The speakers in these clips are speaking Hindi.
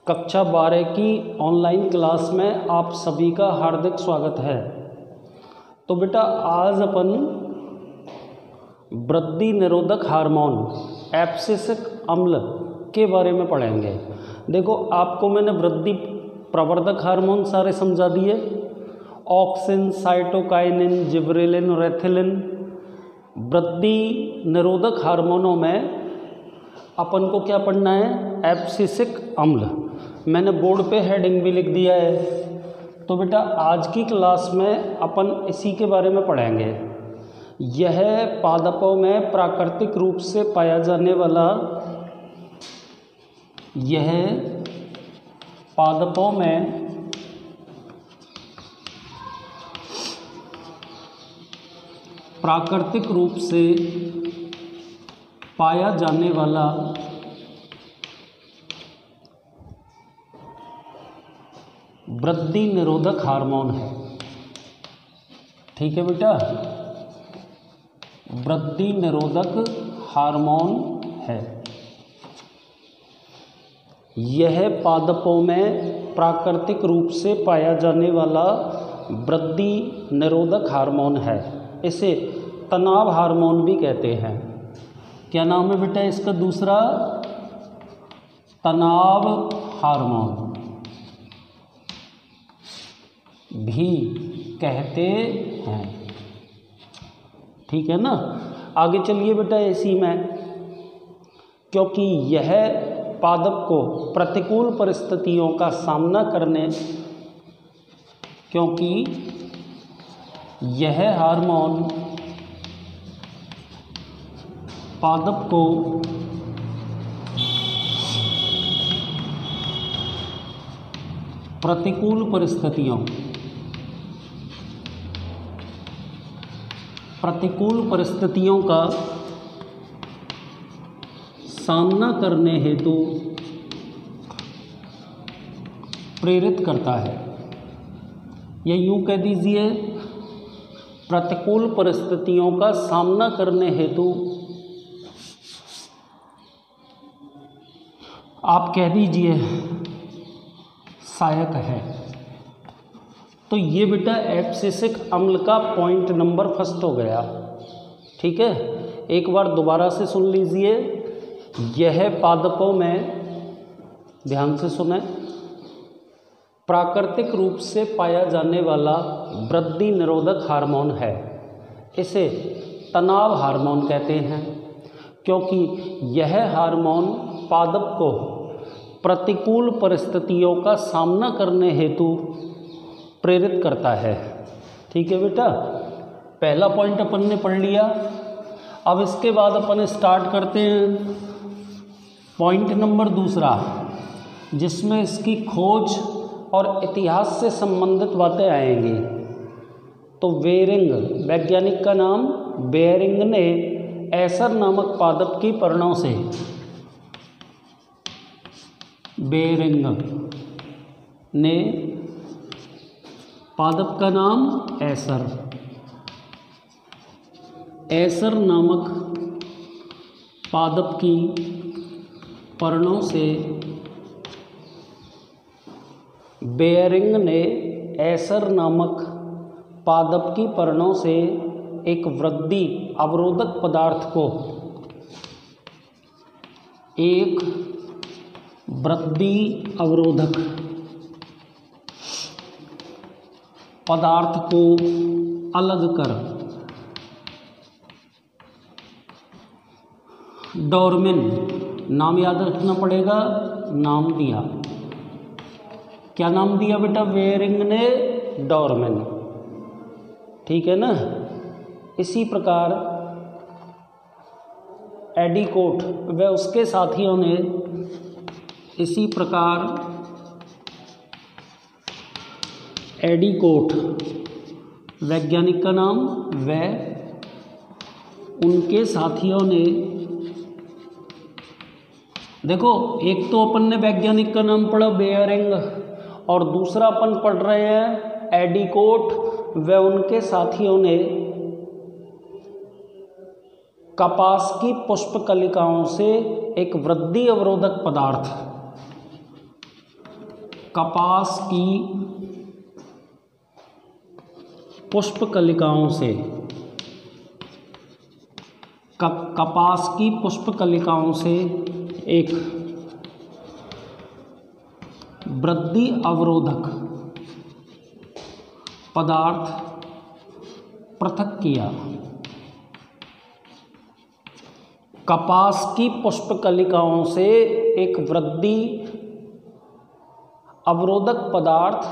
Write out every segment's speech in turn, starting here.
कक्षा 12 की ऑनलाइन क्लास में आप सभी का हार्दिक स्वागत है। तो बेटा आज अपन वृद्धि निरोधक हार्मोन एब्सिसिक अम्ल के बारे में पढ़ेंगे। देखो आपको मैंने वृद्धि प्रवर्धक हार्मोन सारे समझा दिए, ऑक्सिन, साइटोकाइनिन, जिबरेलिन और एथिलिन। वृद्धि निरोधक हार्मोनों में अपन को क्या पढ़ना है? एब्सिसिक अम्ल। मैंने बोर्ड पे हेडिंग भी लिख दिया है। तो बेटा आज की क्लास में अपन इसी के बारे में पढ़ेंगे। यह पादपों में प्राकृतिक रूप से पाया जाने वाला वृद्धि निरोधक हार्मोन है। ठीक है बेटा, वृद्धि निरोधक हार्मोन है। यह पादपों में प्राकृतिक रूप से पाया जाने वाला वृद्धि निरोधक हार्मोन है। इसे तनाव हार्मोन भी कहते हैं। क्या नाम है बेटा इसका? दूसरा तनाव हार्मोन भी कहते हैं। ठीक है ना। आगे चलिए बेटा इसी में, क्योंकि यह पादप को प्रतिकूल परिस्थितियों का सामना करने क्योंकि यह हार्मोन पादप को प्रतिकूल परिस्थितियों का सामना करने हेतु प्रेरित करता है। या यूं कह दीजिए, प्रतिकूल परिस्थितियों का सामना करने हेतु आप कह दीजिए सहायक है। तो ये बेटा एब्सिसिक अम्ल का पॉइंट नंबर फर्स्ट हो गया। ठीक है, एक बार दोबारा से सुन लीजिए। यह पादपों में, ध्यान से सुने, प्राकृतिक रूप से पाया जाने वाला वृद्धि निरोधक हार्मोन है। इसे तनाव हार्मोन कहते हैं, क्योंकि यह हार्मोन पादप को प्रतिकूल परिस्थितियों का सामना करने हेतु प्रेरित करता है। ठीक है बेटा, पहला पॉइंट अपन ने पढ़ लिया। अब इसके बाद अपन स्टार्ट करते हैं पॉइंट नंबर दूसरा, जिसमें इसकी खोज और इतिहास से संबंधित बातें आएंगी। तो बेरिंग, वैज्ञानिक का नाम बेरिंग ने एसर नामक पादप की पर्णों से, बेरिंग ने पादप का नाम एसर नामक पादप की पर्णों से, बेरिंग ने एसर नामक पादप की पर्णों से एक वृद्धि अवरोधक पदार्थ को, एक वृद्धि अवरोधक पदार्थ को अलग कर डोरमिन, नाम याद रखना पड़ेगा, नाम दिया। क्या नाम दिया बेटा? बेरिंग ने डोरमिन। ठीक है ना। इसी प्रकार एडिकोट व उसके साथियों ने, एडिकोट वैज्ञानिक का नाम, व उनके साथियों ने, देखो एक तो अपन ने वैज्ञानिक का नाम पढ़ा बेरिंग, और दूसरा अपन पढ़ रहे हैं एडिकोट व उनके साथियों ने कपास की पुष्पकलिकाओं से एक वृद्धि अवरोधक पदार्थ कपास की पुष्पकलिकाओं से, कपास की पुष्पकलिकाओं से एक वृद्धि अवरोधक पदार्थ पृथक किया। कपास की पुष्पकलिकाओं से एक वृद्धि अवरोधक पदार्थ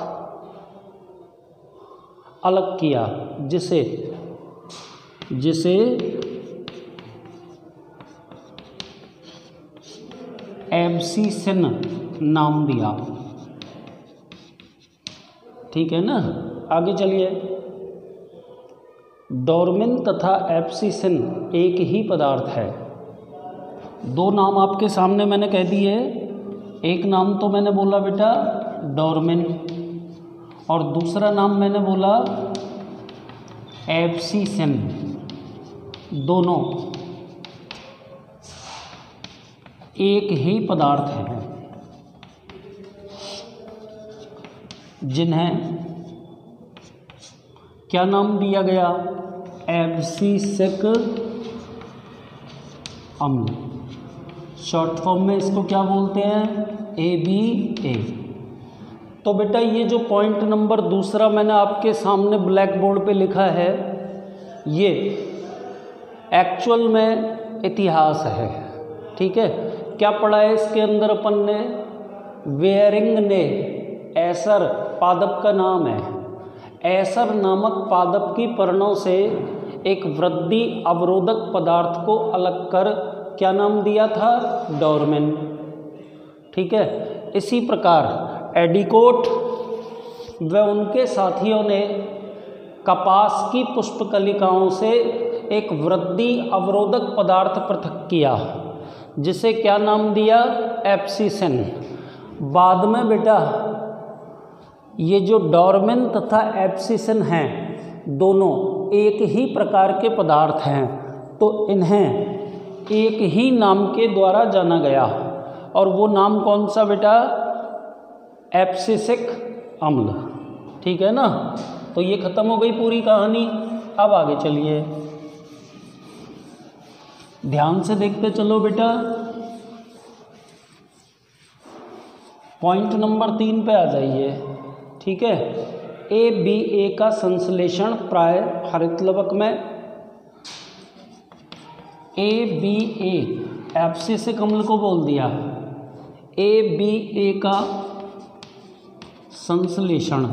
अलग किया, जिसे एब्सिसिन नाम दिया। ठीक है ना। आगे चलिए। डोरमिन तथा एब्सिसिन एक ही पदार्थ है। दो नाम आपके सामने मैंने कह दिए। एक नाम तो मैंने बोला बेटा डोरमिन, और दूसरा नाम मैंने बोला एब्सिसिन। दोनों एक ही पदार्थ हैं, जिन्हें क्या नाम दिया गया? एब्सिसिक अम्ल। शॉर्ट फॉर्म में इसको क्या बोलते हैं? ABA। तो बेटा ये जो पॉइंट नंबर दूसरा मैंने आपके सामने ब्लैक बोर्ड पे लिखा है, ये एक्चुअल में इतिहास है। ठीक है। क्या पढ़ा है इसके अंदर अपन ने? वेयरिंग ने, एसर पादप का नाम है, एसर नामक पादप की पर्णों से एक वृद्धि अवरोधक पदार्थ को अलग कर क्या नाम दिया था? डोरमिन। ठीक है। इसी प्रकार एडिकोट व उनके साथियों ने कपास की पुष्पकलिकाओं से एक वृद्धि अवरोधक पदार्थ पृथक किया, जिसे क्या नाम दिया? एब्सिसिन। बाद में बेटा ये जो डोरमिन तथा एब्सिसिन हैं, दोनों एक ही प्रकार के पदार्थ हैं, तो इन्हें एक ही नाम के द्वारा जाना गया, और वो नाम कौन सा बेटा? एब्सिसिक अम्ल। ठीक है ना। तो ये खत्म हो गई पूरी कहानी। अब आगे चलिए, ध्यान से देखते चलो बेटा। पॉइंट नंबर 3 पे आ जाइए। ठीक है। ABA का संश्लेषण प्राय हरित लवक में, ABA एब्सिसिक अम्ल को बोल दिया। ABA का संश्लेषण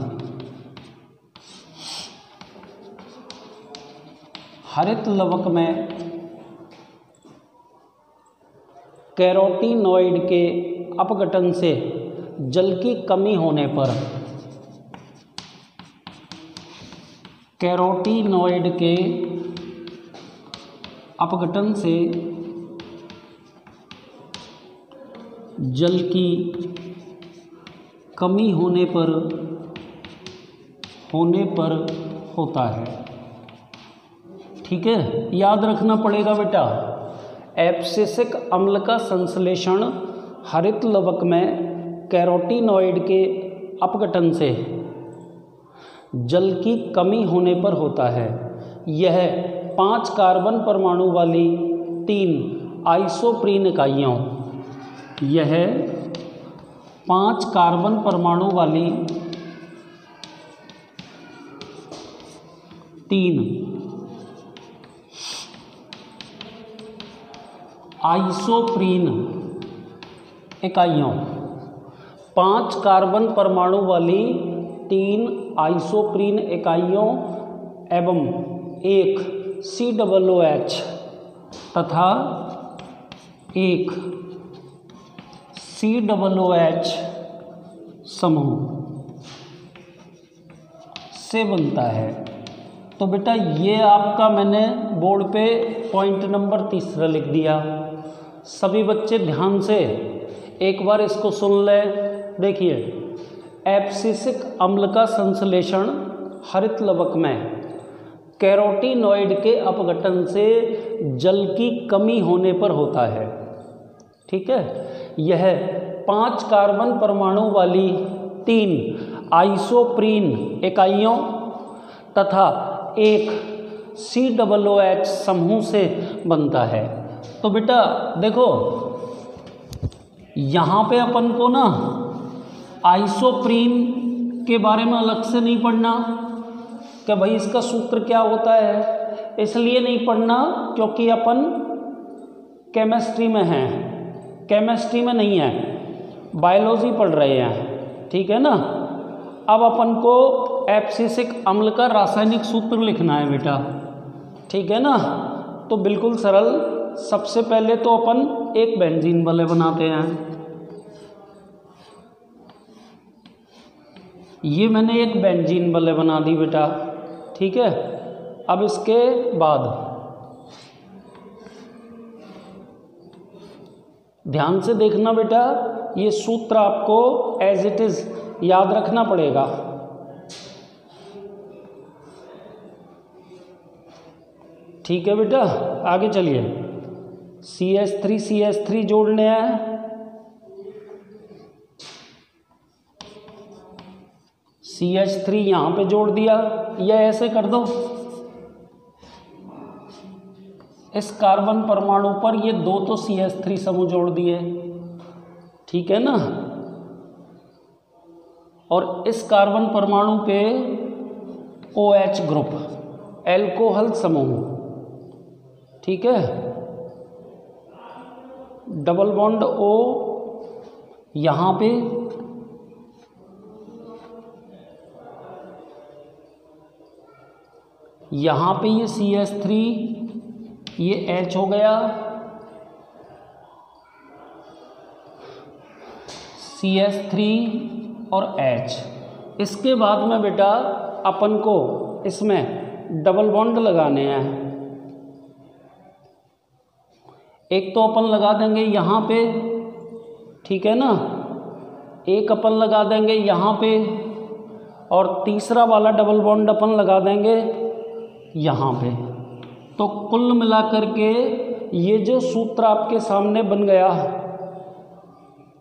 हरित लवक में कैरोटीनॉइड के अपघटन से जल की कमी होने पर, कैरोटीनॉइड के अपघटन से जल की कमी होने पर होता है। ठीक है। याद रखना पड़ेगा बेटा, एब्सिसिक अम्ल का संश्लेषण हरित लवक में कैरोटीनॉइड के अपघटन से जल की कमी होने पर होता है। यह 5 कार्बन परमाणु वाली 3 आइसोप्रीन इकाइयों, यह 5 कार्बन परमाणु वाली 3 आइसोप्रीन इकाइयों, 5 कार्बन परमाणु वाली 3 आइसोप्रीन इकाइयों एवं एक COOH तथा एक COOH समूह से बनता है। तो बेटा ये आपका मैंने बोर्ड पे पॉइंट नंबर 3 लिख दिया। सभी बच्चे ध्यान से एक बार इसको सुन लें। देखिए, एब्सिसिक अम्ल का संश्लेषण हरित लवक में कैरोटीनॉइड के अपघटन से जल की कमी होने पर होता है। ठीक है। यह 5 कार्बन परमाणु वाली 3 आइसोप्रीन इकाइयों तथा एक COOH समूह से बनता है। तो बेटा देखो यहाँ पे अपन को ना आइसोप्रीन के बारे में अलग से नहीं पढ़ना कि भाई इसका सूत्र क्या होता है, इसलिए नहीं पढ़ना क्योंकि अपन केमिस्ट्री में हैं, केमिस्ट्री में नहीं है, बायोलॉजी पढ़ रहे हैं, ठीक है ना। अब अपन को एब्सिसिक अम्ल का रासायनिक सूत्र लिखना है बेटा, ठीक है ना। तो बिल्कुल सरल, सबसे पहले तो अपन एक बेंजीन वाले बनाते हैं। ये मैंने एक बेंजीन वाले बना दी बेटा, ठीक है। अब इसके बाद ध्यान से देखना बेटा, ये सूत्र आपको एज इट इज याद रखना पड़ेगा। ठीक है बेटा, आगे चलिए। CH3 जोड़ने हैं। CH3 यहाँ पे जोड़ दिया, या ऐसे कर दो, इस कार्बन परमाणु पर ये 2 तो CH3 समूह जोड़ दिए, ठीक है ना। और इस कार्बन परमाणु पे OH ग्रुप, एल्कोहल समूह, ठीक है। डबल बॉन्ड O यहाँ पे, यहाँ पे ये CH3, ये H हो गया, CH3 और H। इसके बाद में बेटा अपन को इसमें डबल बॉन्ड लगाने हैं। एक तो अपन लगा देंगे यहाँ पे, ठीक है ना, एक अपन लगा देंगे यहाँ पे, और तीसरा वाला डबल बॉन्ड अपन लगा देंगे यहाँ पे। तो कुल मिलाकर के ये जो सूत्र आपके सामने बन गया,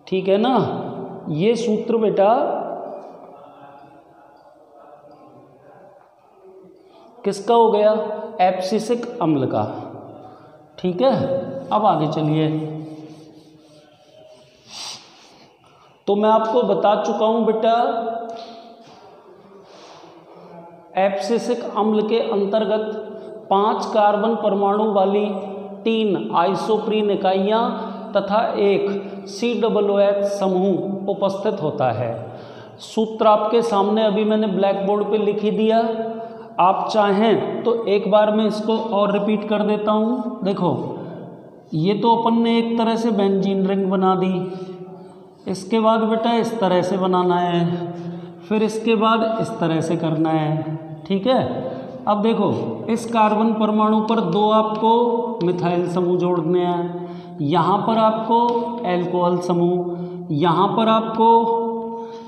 ठीक है ना, ये सूत्र बेटा किसका हो गया? एब्सिसिक अम्ल का, ठीक है। अब आगे चलिए। तो मैं आपको बता चुका हूं बेटा, एब्सिसिक अम्ल के अंतर्गत 5 कार्बन परमाणु वाली 3 आइसोप्रीन इकाइयाँ तथा एक COOH समूह उपस्थित होता है। सूत्र आपके सामने अभी मैंने ब्लैक बोर्ड पे लिख ही दिया, आप चाहें तो एक बार मैं इसको और रिपीट कर देता हूँ। देखो, ये तो अपन ने एक तरह से बेंजीन रिंग बना दी, इसके बाद बेटा इस तरह से बनाना है, फिर इसके बाद इस तरह से करना है, ठीक है। अब देखो, इस कार्बन परमाणु पर 2 आपको मिथाइल समूह जोड़ने हैं, यहाँ पर आपको एल्कोहल समूह, यहाँ पर आपको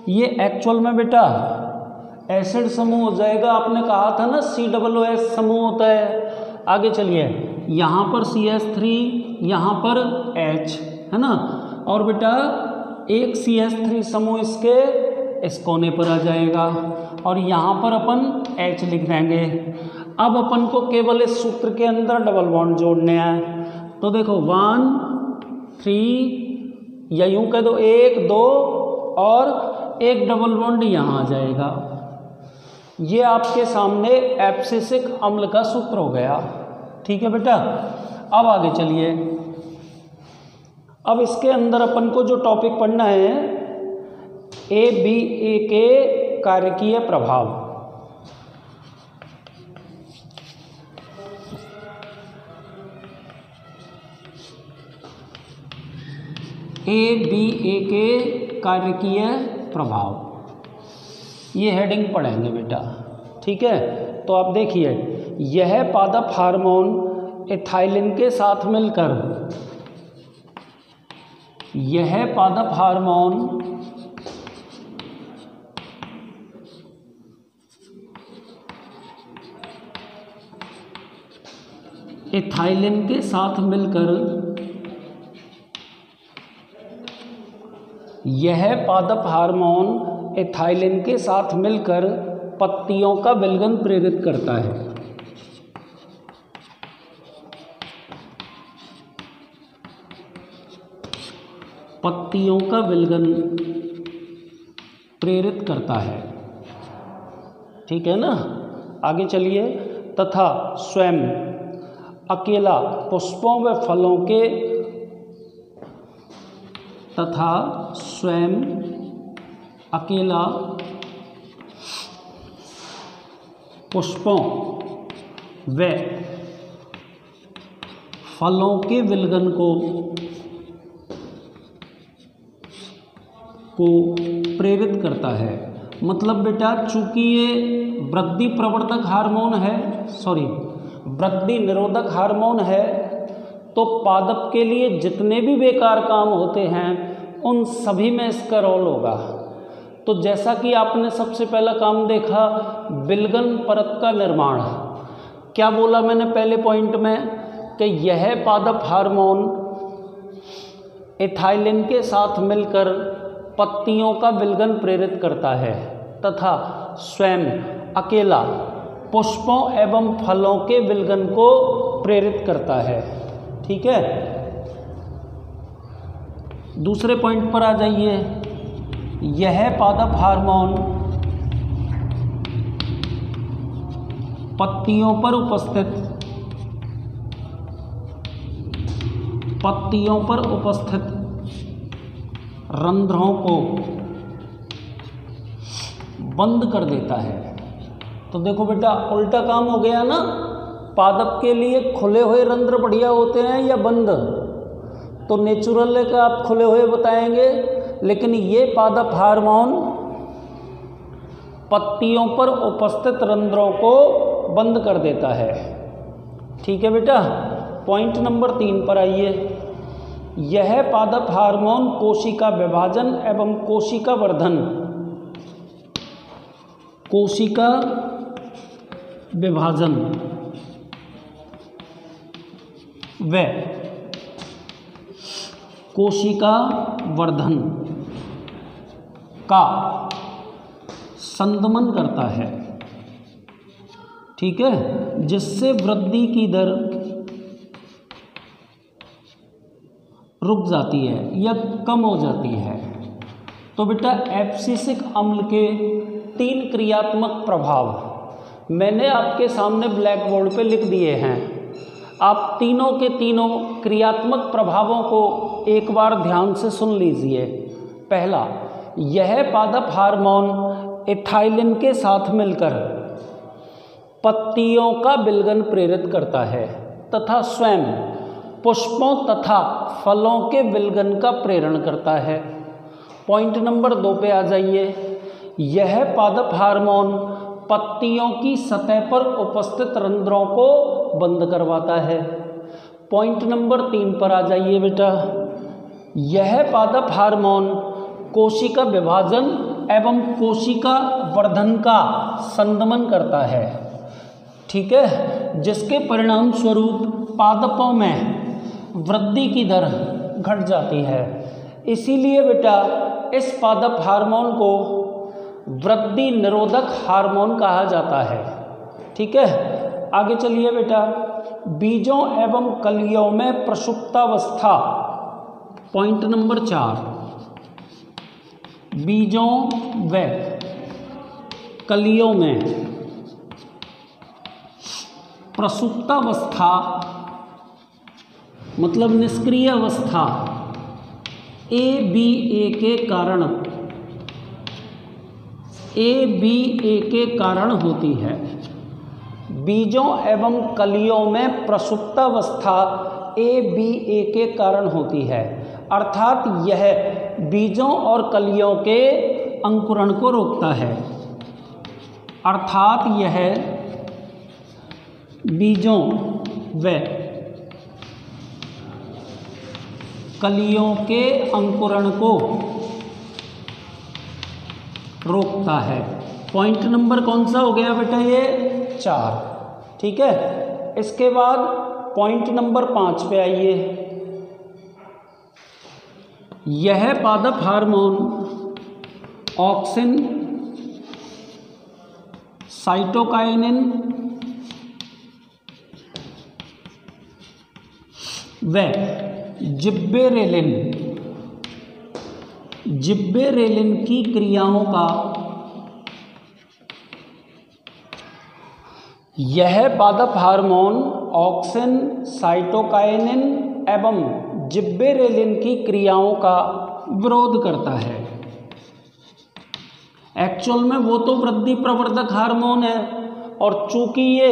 ये एक्चुअल में बेटा एसिड समूह हो जाएगा। आपने कहा था ना COOH समूह होता है। आगे चलिए, यहाँ पर CH3, यहाँ पर H है ना, और बेटा एक CH3 समूह इसके इस कोने पर आ जाएगा, और यहाँ पर अपन H लिख देंगे। अब अपन को केवल इस सूत्र के अंदर डबल बॉन्ड जोड़ने हैं। तो देखो 1 3, या यूँ कह दो 1 2, और एक डबल बॉन्ड यहाँ आ जाएगा। ये आपके सामने एब्सिसिक अम्ल का सूत्र हो गया, ठीक है बेटा। अब आगे चलिए। अब इसके अंदर अपन को जो टॉपिक पढ़ना है, ABA के कार्यकीय प्रभाव। ABA के कार्यकीय प्रभाव, ये हेडिंग पढ़ेंगे बेटा, ठीक है। तो आप देखिए, यह पादप हार्मोन एथाइलिन के साथ मिलकर, यह पादप हार्मोन एथाइलिन के साथ मिलकर, यह पादप हार्मोन एथाइलिन के साथ मिलकर पत्तियों का विलगन प्रेरित करता है। पत्तियों का विलगन प्रेरित करता है, ठीक है ना। आगे चलिए। तथा स्वयं अकेला पुष्पों व फलों के तथा स्वयं अकेला पुष्पों व फलों के विलगन को प्रेरित करता है। मतलब बेटा चूंकि ये वृद्धि प्रवर्धक हार्मोन है, वृद्धि निरोधक हार्मोन है, तो पादप के लिए जितने भी बेकार काम होते हैं उन सभी में इसका रोल होगा। तो जैसा कि आपने सबसे पहला काम देखा, विलगन परत का निर्माण। क्या बोला मैंने पहले पॉइंट में कि यह पादप हार्मोन एथाइलिन के साथ मिलकर पत्तियों का विलगन प्रेरित करता है तथा स्वयं अकेला पुष्पों एवं फलों के विलगन को प्रेरित करता है, ठीक है। दूसरे पॉइंट पर आ जाइए। यह पादप हार्मोन पत्तियों पर उपस्थित रंध्रों को बंद कर देता है। तो देखो बेटा उल्टा काम हो गया ना। पादप के लिए खुले हुए रंध्र बढ़िया होते हैं या बंद? तो नेचुरल का आप खुले हुए बताएंगे, लेकिन ये पादप हार्मोन पत्तियों पर उपस्थित रंध्रों को बंद कर देता है, ठीक है बेटा। पॉइंट नंबर 3 पर आइए। यह पादप हार्मोन कोशिका विभाजन एवं कोशिका वर्धन व कोशिका वर्धन का संदमन करता है, ठीक है, जिससे वृद्धि की दर रुक जाती है या कम हो जाती है। तो बेटा एब्सिसिक अम्ल के 3 क्रियात्मक प्रभाव मैंने आपके सामने ब्लैक बोर्ड पे लिख दिए हैं। आप तीनों के तीनों क्रियात्मक प्रभावों को एक बार ध्यान से सुन लीजिए। पहला, यह पादप हार्मोन एथाइलिन के साथ मिलकर पत्तियों का विलगन प्रेरित करता है तथा स्वयं पुष्पों तथा फलों के विलगन का प्रेरण करता है। पॉइंट नंबर 2 पे आ जाइए। यह पादप हार्मोन पत्तियों की सतह पर उपस्थित रंध्रों को बंद करवाता है। पॉइंट नंबर 3 पर आ जाइए बेटा। यह पादप हार्मोन कोशिका विभाजन एवं कोशिका वर्धन का संदमन करता है, ठीक है, जिसके परिणाम स्वरूप पादपों में वृद्धि की दर घट जाती है। इसीलिए बेटा इस पादप हार्मोन को वृद्धि निरोधक हार्मोन कहा जाता है, ठीक है। आगे चलिए बेटा। बीजों एवं कलियों में प्रसुप्तावस्था, पॉइंट नंबर 4। बीजों व कलियों में प्रसुप्तावस्था मतलब निष्क्रिय अवस्था ABA के कारण होती है। बीजों एवं कलियों में प्रसुप्तावस्था ABA के कारण होती है, अर्थात यह बीजों और कलियों के अंकुरण को रोकता है। अर्थात यह बीजों व कलियों के अंकुरण को रोकता है। पॉइंट नंबर कौन सा हो गया बेटा? ये 4, ठीक है। इसके बाद पॉइंट नंबर 5 पे आइए। यह पादप हार्मोन ऑक्सिन, साइटोकाइनिन व जिब्बेरेलिन की क्रियाओं का यह पादप हार्मोन ऑक्सिन, साइटोकाइनिन एवं जिब्बेरेलिन की क्रियाओं का विरोध करता है। एक्चुअल में वो तो वृद्धि प्रवर्धक हार्मोन है और चूंकि ये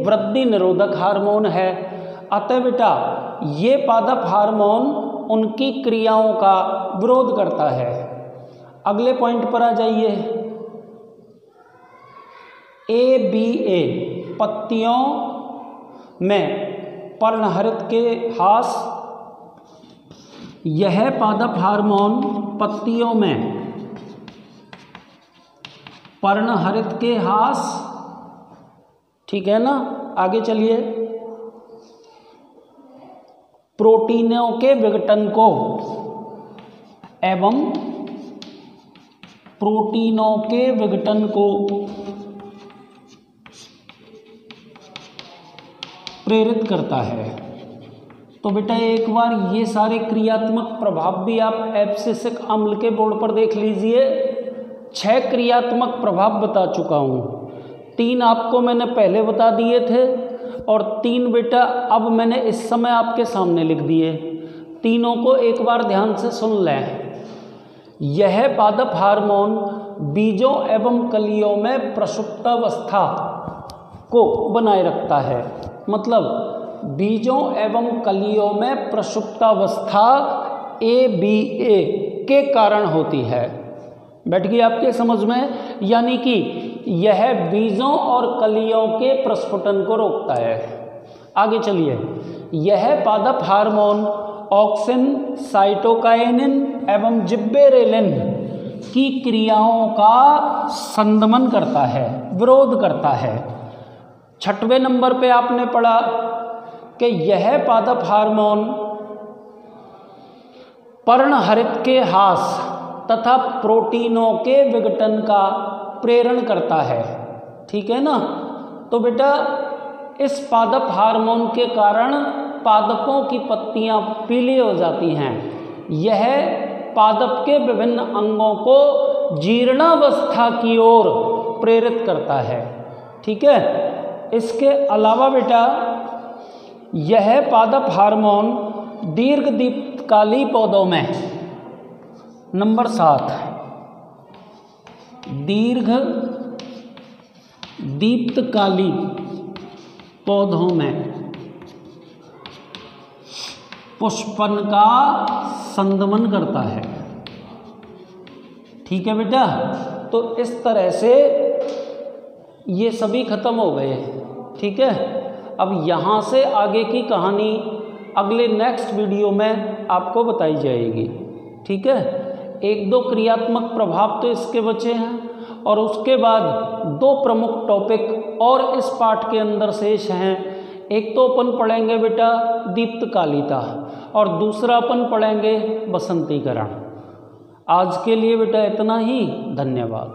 वृद्धि निरोधक हार्मोन है, अतः बेटा ये पादप हार्मोन उनकी क्रियाओं का विरोध करता है। अगले पॉइंट पर आ जाइए। ABA पत्तियों में पर्णहरित के हास, यह पादप हार्मोन पत्तियों में पर्णहरित के हास, ठीक है ना। आगे चलिए। प्रोटीनों के विघटन को एवं प्रोटीनों के विघटन को प्रेरित करता है। तो बेटा एक बार ये सारे क्रियात्मक प्रभाव भी आप एब्सिसिक अम्ल के बोर्ड पर देख लीजिए। 6 क्रियात्मक प्रभाव बता चुका हूँ। 3 आपको मैंने पहले बता दिए थे और 3 बेटा अब मैंने इस समय आपके सामने लिख दिए। तीनों को एक बार ध्यान से सुन लें। यह पादप हार्मोन बीजों एवं कलियों में प्रसुप्तावस्था को बनाए रखता है। मतलब बीजों एवं कलियों में प्रसुप्तावस्था ABA के कारण होती है। बैठ गई आपके समझ में? यानी कि यह बीजों और कलियों के प्रस्फुटन को रोकता है। आगे चलिए। यह पादप हार्मोन ऑक्सिन, साइटोकाइनिन एवं जिब्बेरेलिन की क्रियाओं का संदमन करता है, विरोध करता है। 6वें नंबर पे आपने पढ़ा कि यह पादप हार्मोन पर्णहरित के हास तथा प्रोटीनों के विघटन का प्रेरण करता है। ठीक है ना। तो बेटा इस पादप हार्मोन के कारण पादपों की पत्तियां पीली हो जाती हैं। यह पादप के विभिन्न अंगों को जीर्णावस्था की ओर प्रेरित करता है। ठीक है। इसके अलावा बेटा यह पादप हार्मोन दीर्घदीप्तकाली पौधों में, नंबर 7, दीर्घदीप्तकाली पौधों में पुष्पन का संदमन करता है। ठीक है बेटा। तो इस तरह से ये सभी खत्म हो गए। ठीक है। अब यहाँ से आगे की कहानी अगले नेक्स्ट वीडियो में आपको बताई जाएगी। ठीक है। 1-2 क्रियात्मक प्रभाव तो इसके बचे हैं और उसके बाद 2 प्रमुख टॉपिक और इस पाठ के अंदर शेष हैं। एक तो अपन पढ़ेंगे बेटा दीप्तकालिता और दूसरा अपन पढ़ेंगे बसंतीकरण। आज के लिए बेटा इतना ही। धन्यवाद।